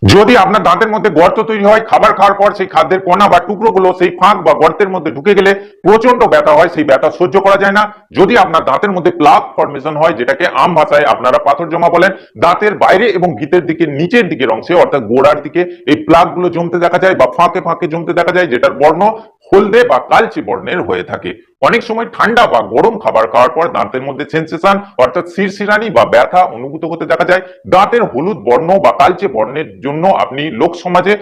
যদি আপনার দাঁতের মধ্যে গর্ত তৈরি হয়, খাবার খাওয়ার পর সেই খাদ্যের কণা বা টুকরোগুলো সেই ফাঁক বা গর্তের মধ্যে ঢুকে গেলে প্রচন্ড ব্যথা হয়, সেই ব্যথা সহ্য করা যায় না। যদি আপনার দাঁতের মধ্যে প্লাক ফর্মেশন হয়, যেটাকে আম ভাষায় আপনারা পাথর জমা বলেন, দাঁতের বাইরে এবং ভিতরের দিকে নিচের দিকের অংশে অর্থাৎ গোড়ার দিকে এই প্লাক গুলো জমতে দেখা যায় বা ফাঁকে ফাঁকে জমতে দেখা যায়, যেটার বর্ণ হলদে বা কালচে বর্ণের হয়ে থাকে। অনেক সময় ঠান্ডা বা গরম খাবার খাওয়ার পর দাঁতের মধ্যে সেন্সেশন অর্থাৎ শিরশিরানি বা ব্যথা অনুভূত হতে দেখা যায়। দাঁতের হলুদ বর্ণ বা কালচে বর্ণের জন্য আপনি লোক সমাজে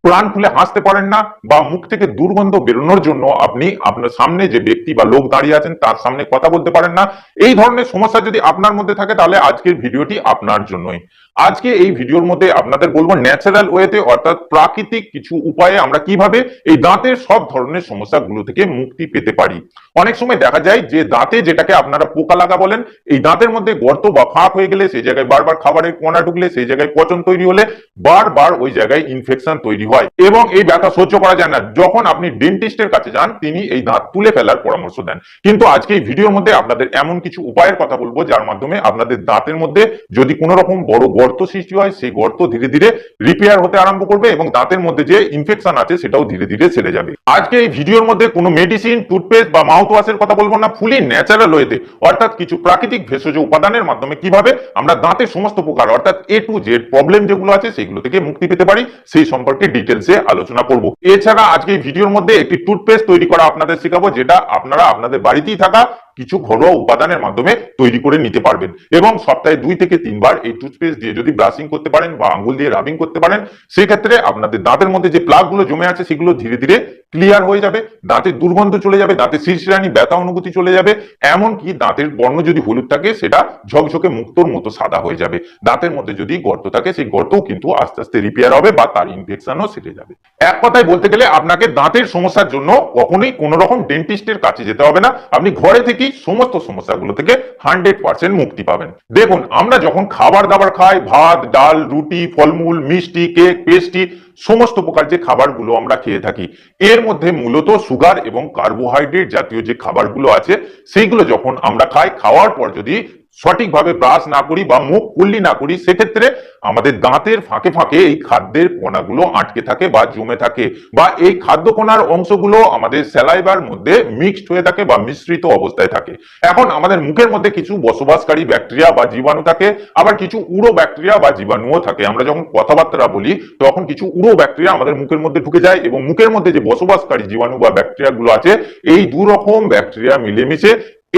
প্রাণ খুলে হাসতে পারেন না, বা মুখ থেকে দুর্গন্ধ বেরোনোর জন্য আপনি আপনার সামনে যে ব্যক্তি বা লোক দাঁড়িয়ে আছেন তার সামনে কথা বলতে পারেন না। এই ধরনের সমস্যা যদি আপনার মধ্যে থাকে তাহলে আজকের ভিডিওটি আপনার জন্যই। আজকে এই ভিডিওর মধ্যে আপনাদের বলবো ন্যাচারাল ওয়েতে অর্থাৎ প্রাকৃতিক কিছু উপায়ে আমরা কিভাবে এই দাঁতের সব ধরনের সমস্যাগুলো থেকে মুক্তি পেতে পারি। অনেক সময় দেখা যায় যে দাঁতে, যেটাকে আপনারা পোকা লাগা বলেন, এই দাঁতের মধ্যে গর্ত বা ফাঁক হয়ে গেলে, সেই জায়গায় বারবার খাবারের কোনা ঢুকলে, সেই জায়গায় পচন তৈরি হলে বারবার ওই জায়গায় ইনফেকশন তৈরি হয় এবং এই ব্যথা সহ্য করা যায় না। যখন আপনি ডেন্টিস্টের কাছে যান তিনি এই দাঁত তুলে ফেলার পরামর্শ দেন। কিন্তু আজকে এই ভিডিওর মধ্যে আপনাদের এমন কিছু উপায়ের কথা বলবো যার মাধ্যমে আপনাদের দাঁতের মধ্যে যদি কোনো রকম বড় গর্ত সৃষ্টি হয়, সেই গর্ত ধীরে ধীরে রিপেয়ার হতে আরম্ভ করবে এবং দাঁতের মধ্যে যে ইনফেকশন আছে সেটাও ধীরে ধীরে সেরে যাবে। আজকে এই ভিডিওর মধ্যে কোনো মেডিসিন, টুথপেস্ট বা মাউথ ওয়াশের কথা বলবো না, ফুলি ন্যাচারাল ওয়েতে অর্থাৎ কিছু প্রাকৃতিক ভেষজ উপাদানের মাধ্যমে কিভাবে আমরা দাঁতের সমস্ত প্রকার অর্থাৎ এ টু জেড প্রবলেম যেগুলো আছে সেগুলো থেকে মুক্তি পেতে পারি সেই সম্পর্কে ডিটেলসে আলোচনা করব। এছাড়া আজকে এই ভিডিওর মধ্যে একটি টুথপেস্ট তৈরি করা আপনাদের শেখাবো, যেটা আপনারা আপনাদের বাড়িতেই থাকা কিছু ঘরোয়া উপাদানের মাধ্যমে তৈরি করে নিতে পারবেন এবং সপ্তাহে 2 থেকে 3 বার এই টুথপেস্ট দিয়ে যদি ব্রাশিং করতে পারেন বা আঙ্গুল দিয়ে রাবিং করতে পারেন, সেই ক্ষেত্রে আপনাদের দাঁতের মধ্যে যে প্লাক গুলো জমে আছে সেগুলো ধীরে ধীরে ক্লিয়ার হয়ে যাবে, দাঁতের দুর্গন্ধ চলে যাবে, দাঁতের শিরশিরানি ব্যথা অনুভূতি চলে যাবে, এমনকি দাঁতের বর্ণ যদি হলুদ থাকে সেটা ঝকঝকে মুক্তোর মতো সাদা হয়ে যাবে। দাঁতের মধ্যে যদি গর্ত থাকে সেই গর্তও কিন্তু আস্তে আস্তে রিপেয়ার হবে বা তার ইনফেকশনও সেরে যাবে। এক কথায় বলতে গেলে আপনাকে দাঁতের সমস্যার জন্য কখনোই কোনো রকম ডেন্টিস্টের কাছে যেতে হবে না, আপনি ঘরে থেকেই সমস্ত সমস্যাগুলো থেকে 100% মুক্তি পাবেন। দেখুন, আমরা যখন খাবার দাবার খাই, ভাত, ডাল, রুটি, ফলমূল, মিষ্টি, কেক, পেস্ট্রি, সমস্ত প্রকার যে খাবারগুলো আমরা খেয়ে থাকি, এর মধ্যে মূলত সুগার এবং কার্বোহাইড্রেট জাতীয় যে খাবারগুলো আছে সেইগুলো যখন আমরা খাই, খাওয়ার পর যদি সঠিকভাবে ব্রাশ না করি বা মুখ কুল্লি না করি, সেক্ষেত্রে আমাদের দাঁতের ফাঁকে ফাঁকে এই খাদ্যের কণাগুলো আটকে থাকে বা জমে থাকে, বা এই খাদ্য কণার অংশগুলো আমাদের স্যালাইভার মধ্যে মিক্সড হয়ে থাকে বা মিশ্রিত অবস্থায় থাকে। এখন আমাদের মুখের মধ্যে কিছু বসবাসকারী ব্যাকটেরিয়া বা জীবাণু থাকে, আবার কিছু উড়ো ব্যাকটেরিয়া বা জীবাণুও থাকে। আমরা যখন কথাবার্তা বলি তখন কিছু উড়ো ব্যাকটেরিয়া আমাদের মুখের মধ্যে ঢুকে যায় এবং মুখের মধ্যে যে বসবাসকারী জীবাণু বা ব্যাকটেরিয়া গুলো আছে, এই দু রকম ব্যাকটেরিয়া মিলেমিশে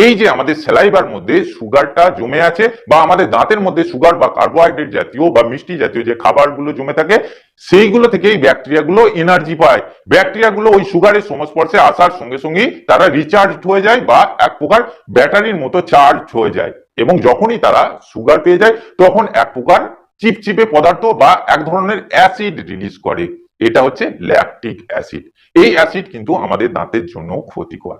এই যে আমাদের স্যালাইভার মধ্যে সুগারটা জমে আছে বা আমাদের দাঁতের মধ্যে সুগার বা কার্বোহাইড্রেট জাতীয় বা মিষ্টি জাতীয় যে খাবারগুলো জমে থাকে, সেইগুলো থেকে এই ব্যাকটেরিয়াগুলো এনার্জি পায়। ব্যাকটেরিয়াগুলো ওই সুগারের সংস্পর্শে আসার সঙ্গে সঙ্গেই তারা রিচার্জ হয়ে যায় বা এক প্রকার ব্যাটারির মতো চার্জ হয়ে যায়, এবং যখনই তারা সুগার পেয়ে যায় তখন এক প্রকার চিপচিপে পদার্থ বা এক ধরনের অ্যাসিড রিলিজ করে। এটা হচ্ছে ল্যাকটিক অ্যাসিড। এই অ্যাসিড কিন্তু আমাদের দাঁতের জন্য ক্ষতিকর।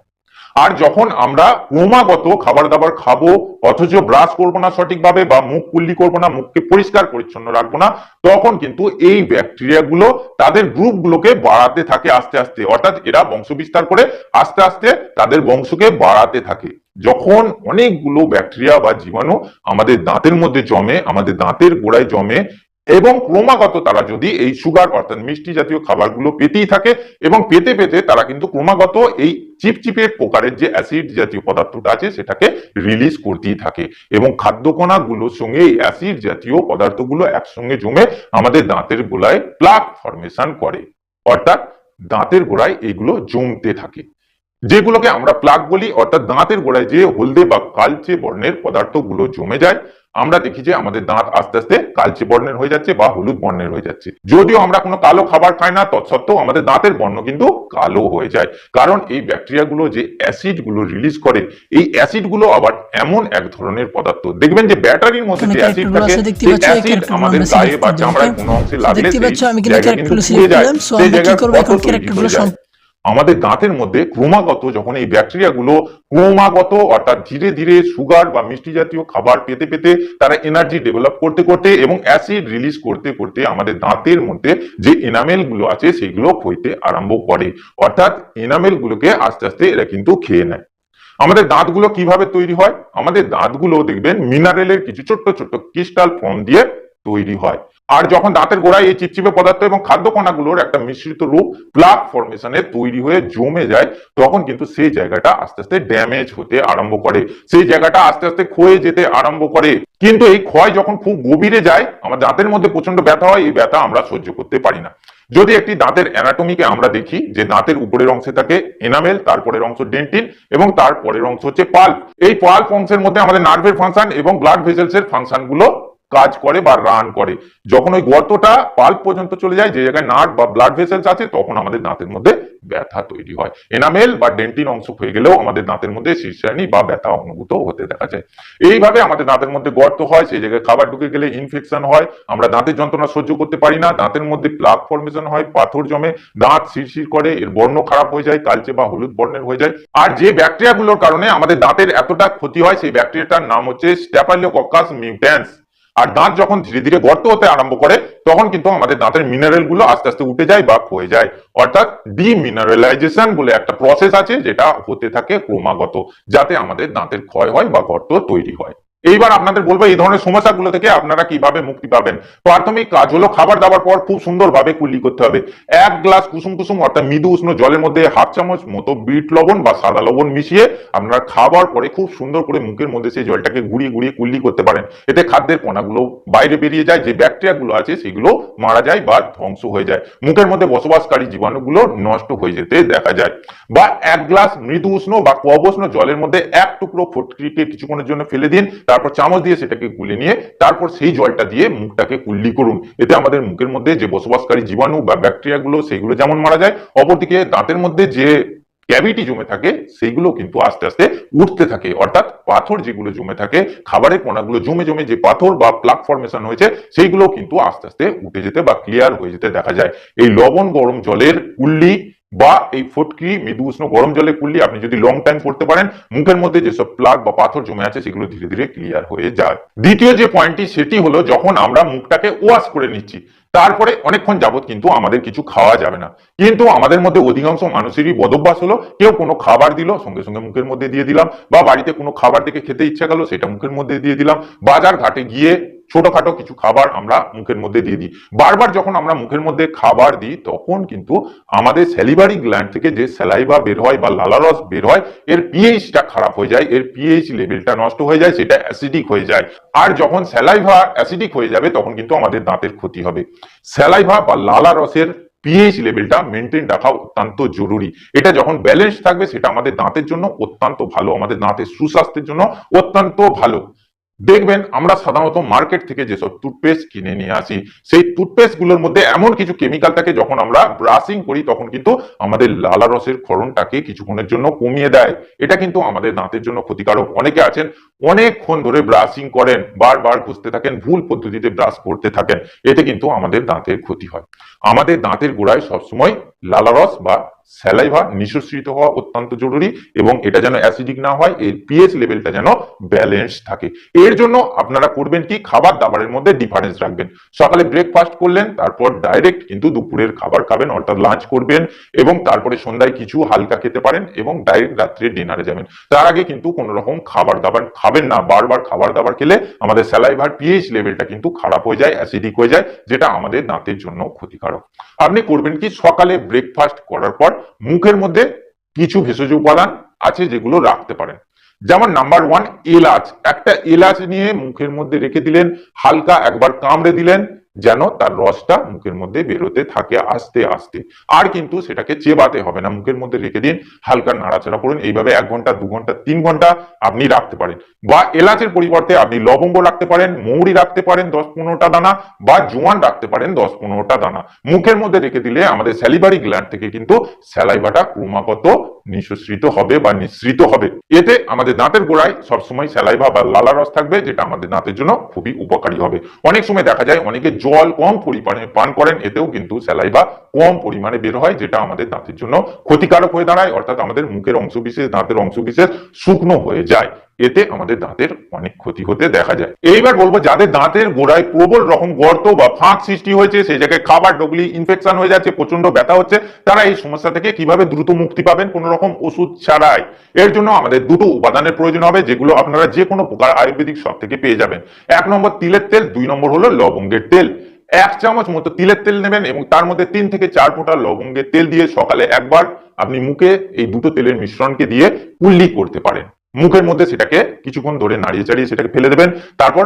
আর যখন আমরা ক্রমাগত খাবার দাবার খাবো অথচ ব্রাশ করবো না সঠিকভাবে বা মুখ কুল্লি করবো না, মুখকে পরিষ্কার পরিচ্ছন্ন রাখবো না, তখন কিন্তু এই ব্যাকটেরিয়া গুলো তাদের গ্রুপ গুলোকে বাড়াতে থাকে আস্তে আস্তে, অর্থাৎ এরা বংশ বিস্তার করে আস্তে আস্তে তাদের বংশকে বাড়াতে থাকে। যখন অনেকগুলো ব্যাকটেরিয়া বা জীবাণু আমাদের দাঁতের মধ্যে জমে, আমাদের দাঁতের গোড়ায় জমে, এবং ক্রমাগত তারা যদি এই সুগার অর্থাৎ মিষ্টি জাতীয় খাবারগুলো পেতেই থাকে এবং পেতে পেতে তারা কিন্তু ক্রমাগত এই চিপচিপে প্রকারের যে অ্যাসিড জাতীয় পদার্থটা আছে সেটাকে রিলিজ করতেই থাকে, এবং খাদ্যকণাগুলোর সঙ্গে এই অ্যাসিড জাতীয় পদার্থগুলো একসঙ্গে জমে আমাদের দাঁতের গোড়ায় প্লাক ফর্মেশন করে, অর্থাৎ দাঁতের গোড়ায় এইগুলো জমতে থাকে, যেগুলোকে আমরা প্লাক বলি। অর্থাৎ দাঁতের গোড়ায় যে হলদে বা কালচে বর্ণের পদার্থগুলো জমে যায়, আমরা দেখি যে আমাদের দাঁত আস্তে আস্তে কালচে বর্ণের হয়ে যাচ্ছে বা হলুদ বর্ণের হয়ে যাচ্ছে। যদিও আমরা কোনো কালো খাবার খাই না, তৎসত্ত্বেও আমাদের দাঁতের বর্ণ কিন্তু কালো হয়ে যায়, কারণ এই ব্যাকটেরিয়া গুলো যে অ্যাসিড গুলো রিলিজ করে, এই অ্যাসিড গুলো আবার এমন এক ধরনের পদার্থ, দেখবেন যে ব্যাটারির মধ্যে যে অ্যাসিড থাকে, সেই অ্যাসিড আমাদের গায়ে বা চামড়ায় কোনো অংশে লাগলে সেই জায়গা কিন্তু পুড়ে যায়, সেই জায়গায় ক্ষত তৈরি হয়ে যায়। আমাদের দাঁতের মধ্যে ক্রমাগত যখন এই ব্যাকটেরিয়া গুলো ক্রমাগত অর্থাৎ ধীরে ধীরে সুগার বা মিষ্টি জাতীয় খাবার পেতে পেতে তারা এনার্জি ডেভেলপ করতে করতে এবং অ্যাসিড রিলিজ করতে করতে আমাদের দাঁতের মধ্যে যে এনামেল গুলো আছে সেগুলো ক্ষইতে আরম্ভ করে, অর্থাৎ এনামেল গুলোকে আস্তে আস্তে এরা কিন্তু খেয়ে নেয়। আমাদের দাঁতগুলো কিভাবে তৈরি হয়? আমাদের দাঁতগুলো দেখবেন মিনারেলের কিছু ছোট্ট ছোট্ট ক্রিস্টাল ফর্ম দিয়ে তৈরি হয়, আর যখন দাঁতের গোড়ায় এই চিপচিপে পদার্থ এবং খাদ্য কণাগুলোর একটা মিশ্রিত রূপ প্লাক ফরমেশনে তৈরি হয়ে জমে যায়, তখন কিন্তু সেই জায়গাটা আস্তে আস্তে ড্যামেজ হতে আরম্ভ করে, সেই জায়গাটা আস্তে আস্তে ক্ষয়ে যেতে আরম্ভ করে। কিন্তু এই ক্ষয় যখন খুব গভীরে যায়, আমার দাঁতের মধ্যে প্রচন্ড ব্যথা হয়, এই ব্যথা আমরা সহ্য করতে পারি না। যদি একটি দাঁতের অ্যানাটমিকে আমরা দেখি, যে দাঁতের উপরের অংশে থাকে এনামেল, তারপরের অংশ ডেন্টিন এবং তারপরের অংশ হচ্ছে পাল্প। এই পাল্প অংশের মধ্যে আমাদের নার্ভের ফাংশন এবং ব্লাড ভেসেলস এর ফাংশন গুলো কাজ করে বা রান করে। যখন ওই গর্তটা পাল্প পর্যন্ত চলে যায়, যে জায়গায় নার্ভ বা ব্লাড ভেসেলস আছে, তখন আমাদের দাঁতের মধ্যে ব্যথা তৈরি হয়। এনামেল বা ডেন্টিন অংশ হয়ে গেলেও আমাদের দাঁতের মধ্যে শিরশিরানি বা ব্যথা অনুভূত হতে দেখা যায়। এইভাবে আমাদের দাঁতের মধ্যে গর্ত হয়, সেই জায়গায় খাবার ঢুকে গেলে ইনফেকশন হয়, আমরা দাঁতের যন্ত্রণা সহ্য করতে পারি না, দাঁতের মধ্যে প্লাক ফর্মেশন হয়, পাথর জমে, দাঁত শিরশির করে, এর বর্ণ খারাপ হয়ে যায়, কালচে বা হলুদ বর্ণের হয়ে যায়। আর যে ব্যাকটেরিয়াগুলোর কারণে আমাদের দাঁতের এতটা ক্ষতি হয়, সেই ব্যাকটেরিয়াটার নাম হচ্ছে স্ট্যাফাইলোকক্কাস মিউট্যান্স। আর দাঁত যখন ধীরে ধীরে গর্ত হতে আরম্ভ করে, তখন কিন্তু আমাদের দাঁতের মিনারেল গুলো আস্তে আস্তে উঠে যায় বা ক্ষয়ে যায়। অর্থাৎ ডিমিনারেলাইজেশন বলে একটা প্রসেস আছে, যেটা হতে থাকে ক্রমাগত, যাতে আমাদের দাঁতের ক্ষয় হয় বা গর্ত তৈরি হয়। এইবার আপনাদের বলবো এই ধরনের সমস্যাগুলো থেকে আপনারা কিভাবে মুক্তি পাবেন। প্রাথমিক কাজ হলো খাবার দাবার পর খুব সুন্দরভাবে কুল্লি করতে হবে। 1 গ্লাস কুসুম কুসুম অর্থাৎ মৃদু উষ্ণ জলের মধ্যে 1/2 চামচ মতো বিট লবণ বা সাদা লবণ মিশিয়ে আপনারা খাবার পরে খুব সুন্দর করে মুখের মধ্যে সেই জলটাকে ঘুরিয়ে ঘুরিয়ে কুল্লি করতে পারেন। এতে খাদ্যের কণাগুলো বাইরে বেরিয়ে যায়, যে ব্যাকটেরিয়া গুলো আছে সেগুলো মারা যায় বা ধ্বংস হয়ে যায়, মুখের মধ্যে বসবাসকারী জীবাণুগুলো নষ্ট হয়ে যেতে দেখা যায়। বা 1 গ্লাস মৃদু উষ্ণ বা কবষ্ণ জলের মধ্যে 1 টুকরো ফটকিরিকে কিছুক্ষণের জন্য ফেলে দিন, তারপর চামচ দিয়ে সেটাকে গুলে নিয়ে তারপর সেই জলটা দিয়ে মুখটাকে কুল্লি করুন। এতে আমাদের মুখের মধ্যে যে বসবাসকারী জীবাণু বা ব্যাকটেরিয়া গুলো সেগুলো যেমন মারা যায়, অপরদিকে দাঁতের মধ্যে যে ক্যাভিটি জমে থাকে সেইগুলো কিন্তু আস্তে আস্তে উঠতে থাকে। অর্থাৎ পাথর যেগুলো জমে থাকে, খাবারের কণাগুলো জমে জমে যে পাথর বা প্লাক ফর্মেশন হয়েছে, সেইগুলো কিন্তু আস্তে আস্তে উঠে যেতে বা ক্লিয়ার হয়ে যেতে দেখা যায়। এই লবণ গরম জলের কুল্লি বা এই ফটকি মৃদু উষ্ণ গরম জলে কুল্লি আপনি যদি লং টাইম করতে পারেন, মুখের মধ্যে যেসব প্লাক বা পাথর জমে আছে সেগুলো ধীরে ধীরে ক্লিয়ার হয়ে যায়। দ্বিতীয় যে পয়েন্টটি সেটি হলো, যখন আমরা মুখটাকে ওয়াশ করে নিচ্ছি, তারপরে অনেকক্ষণ যাবত কিন্তু আমাদের কিছু খাওয়া যাবে না। কিন্তু আমাদের মধ্যে অধিকাংশ মানুষেরই বদভ্যাস হলো, কেউ কোনো খাবার দিল সঙ্গে সঙ্গে মুখের মধ্যে দিয়ে দিলাম, বা বাড়িতে কোনো খাবার দেখে খেতে ইচ্ছা গেল সেটা মুখের মধ্যে দিয়ে দিলাম, বাজার ঘাটে গিয়ে ছোটখাটো কিছু খাবার আমরা মুখের মধ্যে দিয়ে দিই। বারবার যখন আমরা মুখের মধ্যে খাবার দিই, তখন কিন্তু আমাদের স্যালিভারি গ্ল্যান্ড থেকে যে স্যালাইভা বের হয় বা লালারস বের হয়, এর পিএইচটা খারাপ হয়ে যায়, এর পিএইচ লেভেলটা নষ্ট হয়ে যায়, সেটা অ্যাসিডিক হয়ে যায়। আর যখন স্যালাইভা অ্যাসিডিক হয়ে যাবে, তখন কিন্তু আমাদের দাঁতের ক্ষতি হবে। স্যালাইভা বা লালারসের পিএইচ লেভেলটা মেনটেন রাখা অত্যন্ত জরুরি। এটা যখন ব্যালেন্স থাকবে, সেটা আমাদের দাঁতের জন্য অত্যন্ত ভালো, আমাদের দাঁতের সুস্বাস্থ্যের জন্য অত্যন্ত ভালো। দেখবেন আমরা সাধারণত মার্কেট থেকে যেসব টুথপেস্ট কিনে নিয়ে আসি, সেই টুথপেস্ট গুলোর মধ্যে এমন কিছু কেমিক্যাল থাকে, যখন আমরা ব্রাশিং করি তখন কিন্তু আমাদের লালারসের ক্ষরণটাকে কিছুক্ষণের জন্য কমিয়ে দেয়। এটা কিন্তু আমাদের দাঁতের জন্য ক্ষতিকারক। অনেকে আছেন অনেকক্ষণ ধরে ব্রাশিং করেন, বারবার ঘষতে থাকেন, ভুল পদ্ধতিতে ব্রাশ করতে থাকেন, এতে কিন্তু আমাদের দাঁতের ক্ষতি হয়। আমাদের দাঁতের গোড়ায় সবসময় লালারস বা স্যালাইভা নিঃসৃত হওয়া অত্যন্ত জরুরি, এবং এটা যেন অ্যাসিডিক না হয়, এর পিএইচ লেভেলটা যেন ব্যালেন্স থাকে। এর জন্য আপনারা করবেন কি, খাবার দাবারের মধ্যে ডিফারেন্স রাখবেন। সকালে ব্রেকফাস্ট করলেন, তারপর ডাইরেক্ট কিন্তু দুপুরের খাবার খাবেন, অর্থাৎ লাঞ্চ করবেন, এবং তারপরে সন্ধ্যায় কিছু হালকা খেতে পারেন, এবং ডাইরেক্ট রাত্রে ডিনারে যাবেন। তার আগে কিন্তু কোন রকম খাবার দাবার খাবেন না। বারবার খাবার দাবার খেলে আমাদের স্যালাইভার পিএইচ লেভেলটা কিন্তু খারাপ হয়ে যায়, অ্যাসিডিক হয়ে যায়, যেটা আমাদের দাঁতের জন্য ক্ষতিকারক। আপনি করবেন কি, সকালে ব্রেকফাস্ট করার পর মুখের মধ্যে কিছু ভেষজ উপাদান আছে যেগুলো রাখতে পারেন। যেমন নাম্বার 1, এলাচ। একটা এলাচ নিয়ে মুখের মধ্যে রেখে দিলেন, হালকা একবার কামড়ে দিলেন, যেন তার রসটা মুখের মধ্যে বেরোতে থাকে আস্তে আস্তে। আর কিন্তু সেটাকে চেবাতে হবে না, মুখের মধ্যে রেখে দিন, হালকা নাড়াচাড়া করুন। এইভাবে 1 ঘন্টা, 2 ঘন্টা, 3 ঘন্টা আপনি রাখতে পারেন। বা এলাচের পরিবর্তে আপনি লবঙ্গ রাখতে পারেন, মৌরি রাখতে পারেন 10-15টা দানা, বা জোয়ান রাখতে পারেন 10-15টা দানা। মুখের মধ্যে রেখে দিলে আমাদের স্যালিভারি গ্ল্যান্ড থেকে কিন্তু স্যালাইভাটা ক্রমাগত নিঃসৃত হবে বা নিঃসৃত হবে। এতে আমাদের দাঁতের গোড়ায় সবসময় স্যালাইভা বা লালারস থাকবে, যেটা আমাদের দাঁতের জন্য খুবই উপকারী হবে। অনেক সময় দেখা যায় অনেকে জল কম পরিমাণে পান করেন, এতেও কিন্তু স্যালাইভা কম পরিমাণে বের হয়, যেটা আমাদের দাঁতের জন্য ক্ষতিকারক হয়ে দাঁড়ায়। অর্থাৎ আমাদের মুখের অংশবিশেষ, দাঁতের অংশবিশেষ শুকনো হয়ে যায়, এতে আমাদের দাঁতের অনেক ক্ষতি হতে দেখা যায়। এইবার বলবো, যাদের দাঁতের গোড়ায় প্রবল রকম গর্ত বা ফাঁক সৃষ্টি হয়েছে, সেই জায়গায় খাবার ঢুকলি ইনফেকশন হয়ে যাচ্ছে, প্রচন্ড ব্যথা হচ্ছে, তারা এই সমস্যা থেকে কিভাবে দ্রুত মুক্তি পাবেন কোন রকম ওষুধ ছাড়াই? এর জন্য আমাদের দুটো উপাদানের প্রয়োজন হবে, যেগুলো আপনারা যে কোনো প্রকার আয়ুর্বেদিক শপ থেকে পেয়ে যাবেন। 1 নম্বর তিলের তেল, 2 নম্বর হলো লবঙ্গের তেল। 1 চামচ মতো তিলের তেল নেবেন এবং তার মধ্যে 3 থেকে 4 ফোঁটা লবঙ্গের তেল দিয়ে সকালে একবার আপনি মুখে এই দুটো তেলের মিশ্রণকে দিয়ে কুল্লি করতে পারেন। মুখের মধ্যে সেটাকে কিছুক্ষণ ধরে নাড়িয়ে চাড়িয়ে সেটাকে ফেলে দেবেন। তারপর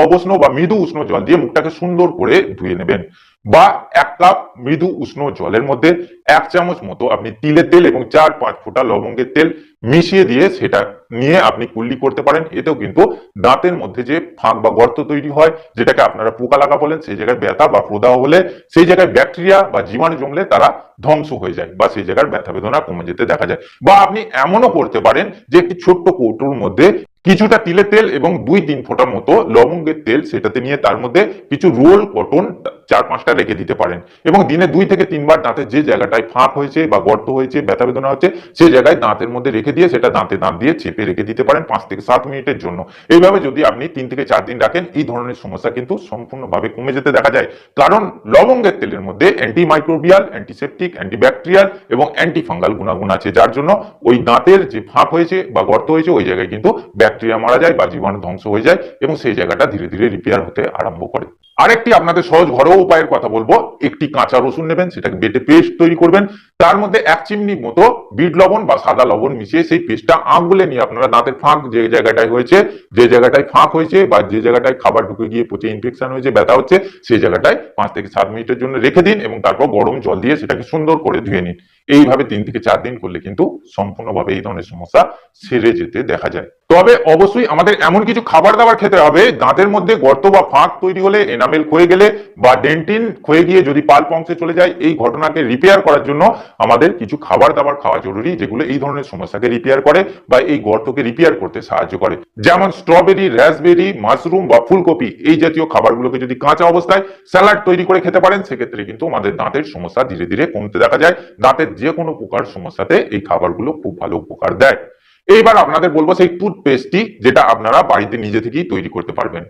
অবস্ন বা মৃদু উষ্ণ জল দিয়ে মুখটাকে সুন্দর করে ধুয়ে নেবেন। বা 1 কাপ মৃদু উষ্ণ জলের মধ্যে 1 চামচ মতো আপনি তিলের তেল এবং 4-5 ফোঁটা লবঙ্গের তেল মিশিয়ে দিয়ে সেটা নিয়ে আপনি কুল্লি করতে পারেন। এতেও কিন্তু দাঁতের মধ্যে যে ফাঁক বা গর্ত তৈরি হয়, যেটাকে আপনারা পোকা লাগা বলেন, সেই জায়গায় ব্যথা বা প্রদাহ হলে, সেই জায়গায় ব্যাকটেরিয়া বা জীবাণু জমলে তারা ধ্বংস হয়ে যায় বা সেই জায়গার ব্যথা বেদনা কমে যেতে দেখা যায়। বা আপনি এমনও করতে পারেন যে একটি ছোট্ট কৌটোর মধ্যে কিছুটা তিলের তেল এবং 2-3 ফোঁটা মতো লবঙ্গের তেল সেটাতে নিয়ে তার মধ্যে কিছু রোল কটন 4-5টা রেখে দিতে পারেন এবং দিনে 2 থেকে 3 বার দাঁতের যে জায়গাটায় ফাঁক হয়েছে বা গর্ত হয়েছে, ব্যথা বেদনা হচ্ছে, সেই জায়গায় দাঁতের মধ্যে রেখে দিয়ে সেটা দাঁতে দাঁত দিয়ে চেপে রেখে দিতে পারেন 5 থেকে 7 মিনিটের জন্য। এইভাবে যদি আপনি 3 থেকে 4 দিন রাখেন, এই ধরনের সমস্যা কিন্তু সম্পূর্ণভাবে কমে যেতে দেখা যায়। কারণ লবঙ্গের তেলের মধ্যে অ্যান্টিমাইক্রোবিয়াল, অ্যান্টিসেপটিক, অ্যান্টিব্যাকটেরিয়াল এবং অ্যান্টিফাঙ্গাল গুণাগুণ আছে, যার জন্য ওই দাঁতের যে ফাঁক হয়েছে বা গর্ত হয়েছে ওই জায়গায় কিন্তু ব্যাকটেরিয়া মারা যায় বা জীবাণু ধ্বংস হয়ে যায় এবং সেই জায়গাটা ধীরে ধীরে রিপেয়ার হতে আরম্ভ করে। আরেকটি আপনাদের সহজ ঘরোয়া উপায়ের কথা বলবো। একটি কাঁচা রসুন নেবেন, সেটাকে বেটে পেস্ট তৈরি করবেন। তার মধ্যে 1 চিমনি মতো বিট লবণ বা সাদা লবণ মিশিয়ে সেই পেস্টটা আঙুলে নিয়ে আপনারা দাঁতের ফাঁক যে জায়গাটায় হয়েছে, যে জায়গাটায় ফাঁক হয়েছে বা যে জায়গাটায় খাবার ঢুকে গিয়ে পচে ইনফেকশন হয়েছে, ব্যথা হচ্ছে, সেই জায়গাটায় 5 থেকে 7 মিনিটের জন্য রেখে দিন এবং তারপর গরম জল দিয়ে সেটাকে সুন্দর করে ধুয়ে নিন। এইভাবে 3 থেকে 4 দিন করলে কিন্তু সম্পূর্ণভাবে এই ধরনের সমস্যা সেরে যেতে দেখা যায়। তবে অবশ্যই আমাদের এমন কিছু খাবার দাবার খেতে হবে, দাঁতের মধ্যে গর্ত বা ফাঁক তৈরি হলে, এনামেল ক্ষয়ে গেলে বা ডেন্টিন ক্ষয়ে গিয়ে যদি পাল্প অংশে চলে যায়, এই ঘটনাকে রিপেয়ার করার জন্য আমাদের কিছু খাবার দাবার খাওয়া জরুরি, যেগুলো এই ধরনের সমস্যাকে রিপেয়ার করে বা এই গর্তকে রিপেয়ার করতে সাহায্য করে। যেমন স্ট্রবেরি, রাসবেরি, মাশরুম বা ফুলকপি, এই জাতীয় খাবারগুলোকে যদি কাঁচা অবস্থায় স্যালাড তৈরি করে খেতে পারেন, সেক্ষেত্রে কিন্তু আমাদের দাঁতের সমস্যা ধীরে ধীরে কমতে দেখা যায়। দাঁতের যে কোনো প্রকার সমস্যাতে এই খাবারগুলো খুব ভালো উপকার দেয়। এইবার আপনাদের বলবো সেই টুথপেস্টটি, যেটা আপনারা বাড়িতে নিজে থেকেই তৈরি করতে পারবেন।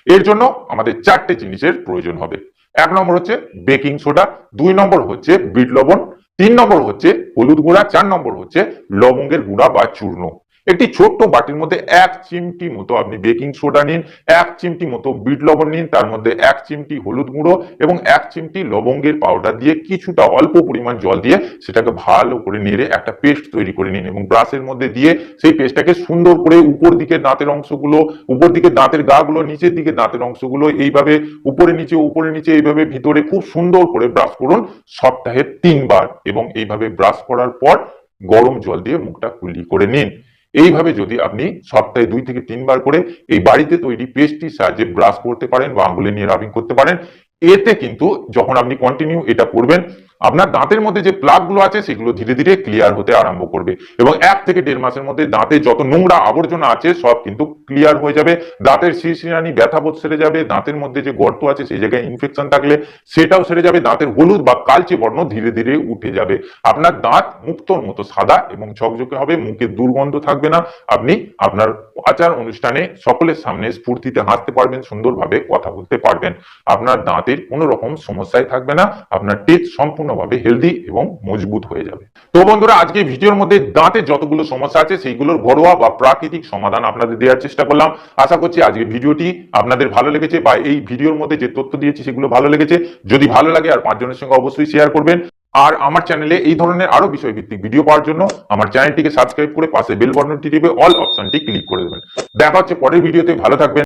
এর জন্য আমাদের 4টে জিনিসের প্রয়োজন হবে। 1 নম্বর হচ্ছে বেকিং সোডা, 2 নম্বর হচ্ছে বিট লবণ, 3 নম্বর হচ্ছে হলুদ গুঁড়া, 4 নম্বর হচ্ছে লবঙ্গের গুঁড়া বা চূর্ণ। একটি ছোট্ট বাটির মধ্যে 1 চিমটি মতো আপনি বেকিং সোডা নিন, 1 চিমটি মতো বিট লবণ নিন, তার মধ্যে 1 চিমটি হলুদ গুঁড়ো এবং 1 চিমটি লবঙ্গের পাউডার দিয়ে কিছুটা অল্প পরিমাণ জল দিয়ে সেটাকে ভালো করে নেড়ে একটা পেস্ট তৈরি করে নিন এবং ব্রাশের মধ্যে দিয়ে সেই পেস্টটাকে সুন্দর করে উপর দিকে দাঁতের অংশগুলো, উপর দিকে দাঁতের গাগুলো, নিচের দিকে দাঁতের অংশগুলো এইভাবে উপরে নিচে এইভাবে ভিতরে খুব সুন্দর করে ব্রাশ করুন সপ্তাহে 3 বার এবং এইভাবে ব্রাশ করার পর গরম জল দিয়ে মুখটা কুলি করে নিন। এইভাবে যদি আপনি সপ্তাহে 2 থেকে 3 বার করে এই বাড়িতে তৈরি পেস্টটির সাহায্যে ব্রাশ করতে পারেন বা আঙুলে নিয়ে রাবিং করতে পারেন, এতে কিন্তু যখন আপনি কন্টিনিউ এটা করবেন, আপনার দাঁতের মধ্যে যে প্লাগ গুলো আছে সেগুলো ধীরে ধীরে ক্লিয়ার হতে আরম্ভ করবে এবং 1 থেকে 1.5 মাসের মধ্যে দাঁতে যত নোংরা আবর্জনা আছে সব কিন্তু ক্লিয়ার হয়ে যাবে। দাঁতের শিরশিরানি, ব্যথাবোধ সেরে যাবে। দাঁতের মধ্যে যে গর্ত আছে সেই জায়গায় ইনফেকশন থাকলে সেটাও সেরে যাবে। দাঁতের হলুদ বা কালচে বর্ণ ধীরে ধীরে উঠে যাবে। আপনার দাঁত মুক্তোর মতো সাদা এবং ঝকঝকে হবে, মুখে দুর্গন্ধ থাকবে না। আপনি আপনার আচার অনুষ্ঠানে সকলের সামনে স্ফূর্তিতে হাসতে পারবেন, সুন্দরভাবে কথা বলতে পারবেন। আপনার দাঁতের কোনো রকম সমস্যাই থাকবে না। আপনার টিথ সম্পূর্ণভাবে হেলদি এবং মজবুত হয়ে যাবে। তো বন্ধুরা, আজকে ভিডিওর মধ্যে দাঁতের যতগুলো সমস্যা আছে সেইগুলোর ঘরোয়া বা প্রাকৃতিক সমাধান আপনাদের দেওয়ার চেষ্টা করলাম। আশা করছি আজকের ভিডিওটি আপনাদের ভালো লেগেছে বা এই ভিডিওর মধ্যে যে তথ্য দিয়েছি সেগুলো ভালো লেগেছে। যদি ভালো লাগে আর 5 জনের সঙ্গে অবশ্যই শেয়ার করবেন। আর আমার চ্যানেলে এই ধরনের আরো বিষয়ভিত্তিক ভিডিও পাওয়ার জন্য আমার চ্যানেলটিকে সাবস্ক্রাইব করে পাশে বেল বাটনটি টিপে অল অপশনটি ক্লিক করে দেবেন। দেখা হচ্ছে পরের ভিডিওতে। ভালো থাকবেন।